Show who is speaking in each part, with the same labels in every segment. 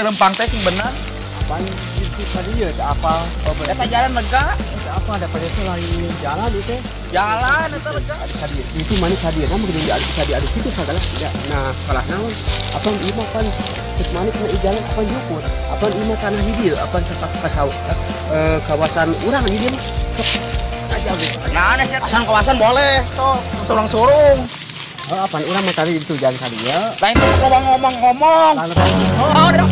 Speaker 1: rempang teh sing bener.
Speaker 2: Pan itu tadi ya apa?
Speaker 1: Eta jalan lega.
Speaker 2: Apa ada pada itu lain jalan itu?
Speaker 1: Jalan eta lega.
Speaker 2: Tadi itu mana tadi nama gede diaduk itu segala tidak. Nah, salah naon? Apa ima pan terus mana kena jalan apa nyukur? Apa ima tanah hidir? Apa sepak kasau kawasan urang hidir? Aja gitu.
Speaker 1: Nah, sih kawasan boleh. Tuh, surung-surung.
Speaker 2: Oh, apa urang mah tadi itu jalan tadi ya.
Speaker 1: Lain tuh ngomong-ngomong. Oh, udah.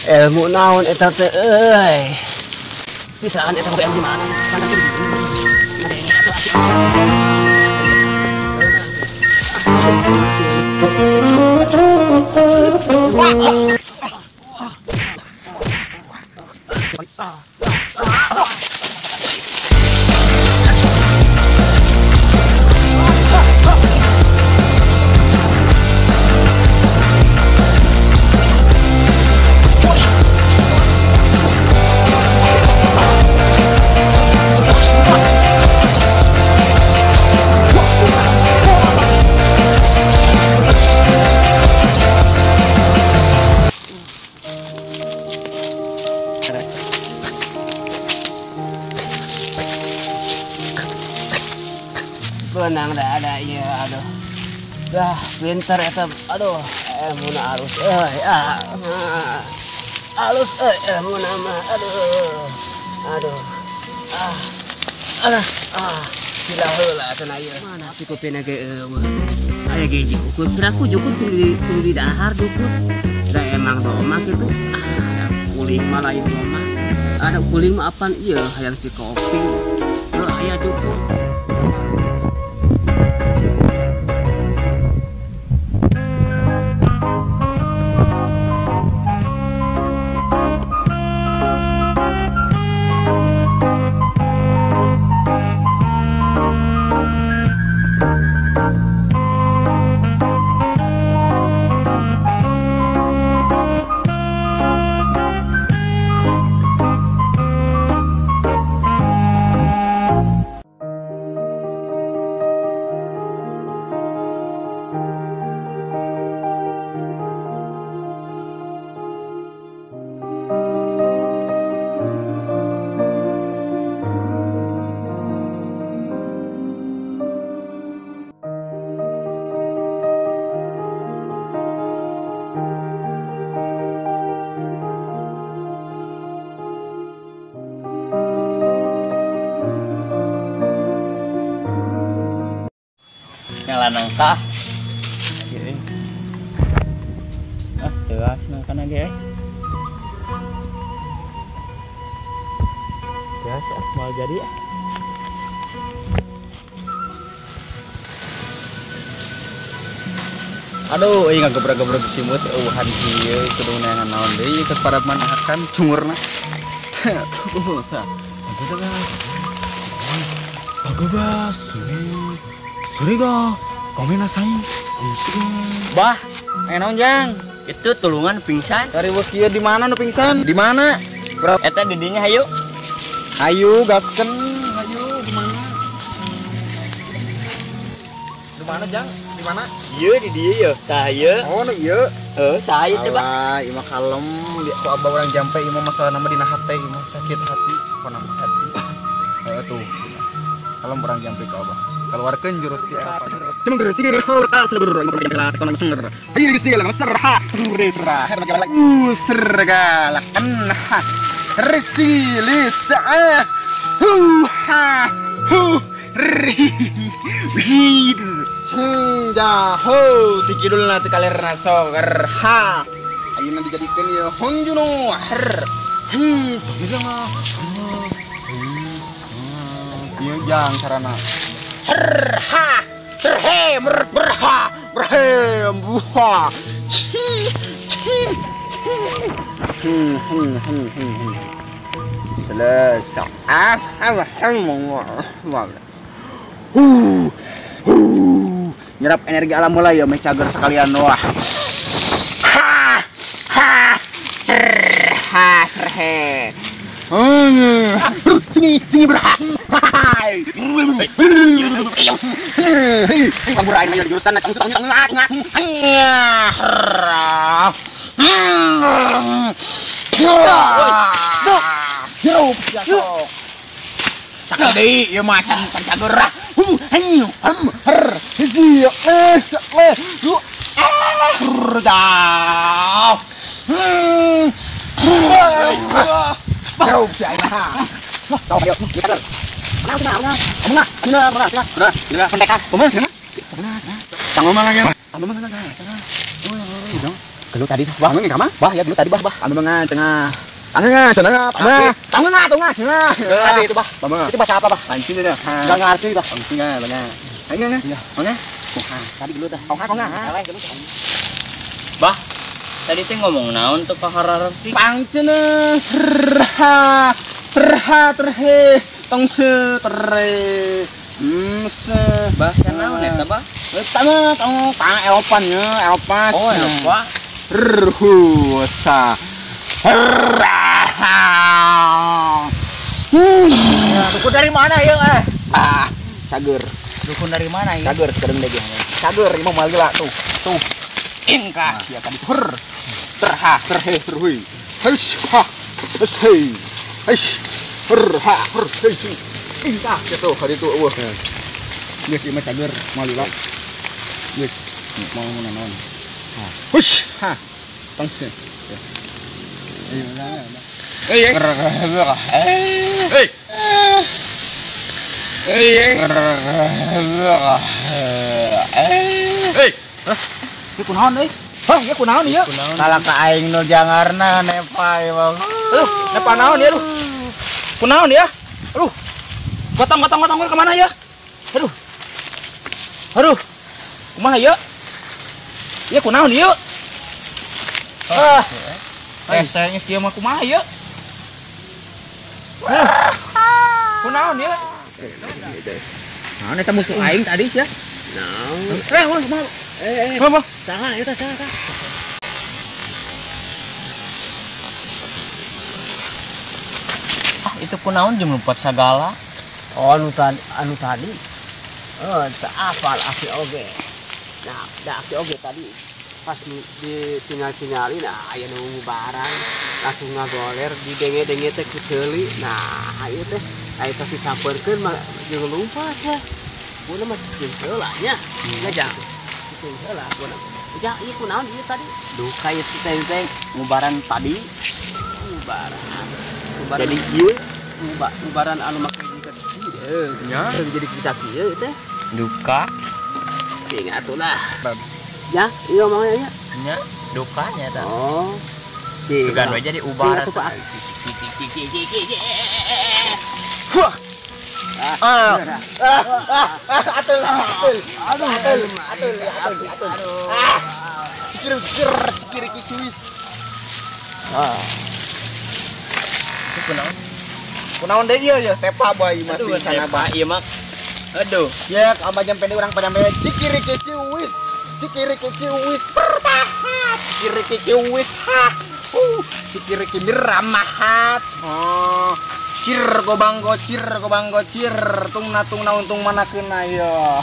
Speaker 2: Ilmu naon eta teh euy. Bisaan eta di mana? Kana teh. Ada ini atuh benang dah ada ya, aduh. Dah pinter eta, aduh. Mun alus euy. Alus euy mun mah, aduh. Aduh. Sila heula cenah ieu. Mana cukupna ge mah. Aya ge jukut, kiraku jukut kudu di dahar jukut. Da emang doma kitu. Ada kuling mah lain doma. Ada kuling mah apaan ieu hayang si kopi. Aya jukut. lanang tah.
Speaker 3: Jelas kana ge. Jelas mau jadi ya. Aduh, ingat gebrek-gebrek simut eueuhan kieu kudu neangan naon deui ke para manahakan cungurna. Tuh, tah. Bagus, suriga, komen asain. Bah, naon jang?
Speaker 2: Itu tulungan pingsan.
Speaker 3: Dari bos kieu di mana nu pingsan? Di mana?
Speaker 2: Eta didinya hayu.
Speaker 3: Ayo gaskeun, ayo di mana? Di mana jang? Di mana?
Speaker 2: Ieu di dieu ya. Tah ieu.
Speaker 3: Oh, nu ieu.
Speaker 2: Saha ieu teh, Bang?
Speaker 3: Alah, ieu mah kalem. Ku abah urang jampe ieu mah masalah nama dina hate, ieu mah sakit hati, pona hati. Tuh. Kalem urang jampe ka abah. Keluarkan jurus di Eropa. Cuma geus sih ora seluruh orang bergerak ekonomi senger. Ayo geus sih lah serha seluruh serha. Hergalak sergalakan. Resilis ha hu ri hid cinda ho dikidulna teu kalerna soger ha ayeuna dijadikeun ieu honjuno her ieu jang carana serha serhe berha berhem buha selesai nyerap energi alam mulai ya cager sekalian wah serhe sini berha kamu raih mayor jurusan sakit ieu mah can cager Dulu tadi bah nggak kamar bah ya dulu tadi bah anu mangan tengah tengah tadi itu bah itu bahasa apa bah pancing itu nggak ngerti bah pancing nggak banyak ayo nggak tadi dulu dah kau nggak
Speaker 2: Bah, tadi teh ngomong naon tuh pahararep sih?
Speaker 3: pancing terhe tong se terhe
Speaker 2: Bahasa naon eta, Bah?
Speaker 3: eta mah kamu Eropannya Eropa
Speaker 2: Oh, Eropa.
Speaker 3: Rusa
Speaker 1: Dukun dari mana ya?
Speaker 3: cager
Speaker 1: Dukun dari mana ya?
Speaker 3: cager kadang deh cager imam malila tuh ingkah ya tadi terhe terhui hus ha hus hei hus terha hei ingkah gitu hari itu geus ieu mah cager malila geus mau naon hus ha tangse ayo lah
Speaker 1: Ieu kunaon euy? Hah, ieu kunaon ieu?
Speaker 3: salah ka aing nu jangarna nepa emang
Speaker 1: Aduh, nepa naon ya, aduh. Kunaon ya? Aduh. Gotong ke mana ya? Aduh. Aduh. Kumaha ya? Ieu kunaon ieu? Saya geus kieu mah kumaha ya? Kunaon ya? Naon eta musuh aing tadi sia? Naon? Kumaha? Apa?
Speaker 2: Saha eta saha? Itu kunaon jeung luput sagala.
Speaker 4: Oh, anu tadi. Tak hafal aki oge. Nah, da aki oge tadi pas di sinyal-sinyalin aya nu barang langsung ngagoler di denge-denge teh ku ceuli. Nah, ieu teh aya teh disampeurkeun mah jeung lumpat ya. Guna mah jeung heula nya. Ngajak. Jeung heula guna. Ja, ieu kunaon ieu tadi?
Speaker 2: Duh, kayak si teh ngubaran tadi.
Speaker 4: Ngubaran.
Speaker 2: Jadi ieu
Speaker 4: Ngubaran anu make dikeut.
Speaker 2: nya
Speaker 4: Jadi bisa kieu teh.
Speaker 2: duka. Sing atulah. Ya, iya mau ya.
Speaker 1: Nya dukanya ta.
Speaker 2: Oh.
Speaker 1: Sugan we jadi ubar.
Speaker 3: Wah. Atul. Sikir kicuis. Kunaon deui ieu ya tepa bae mah
Speaker 1: Aduh,
Speaker 3: sana
Speaker 1: Pak, ieu mah. Aduh.
Speaker 3: ya amba jam pede urang panyambe cikir kicuis. Cikir kicuis perpahat. Cikir kicuis ha. Cikir kimir ramahat. Oh. Cir gobang gocir tungna untung mana kena ya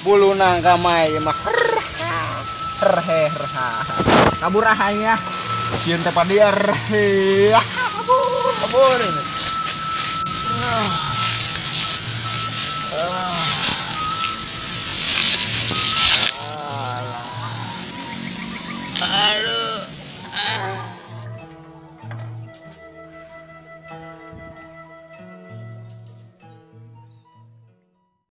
Speaker 3: buluna gamai mah herhe kaburahannya kieu teh padiar kabur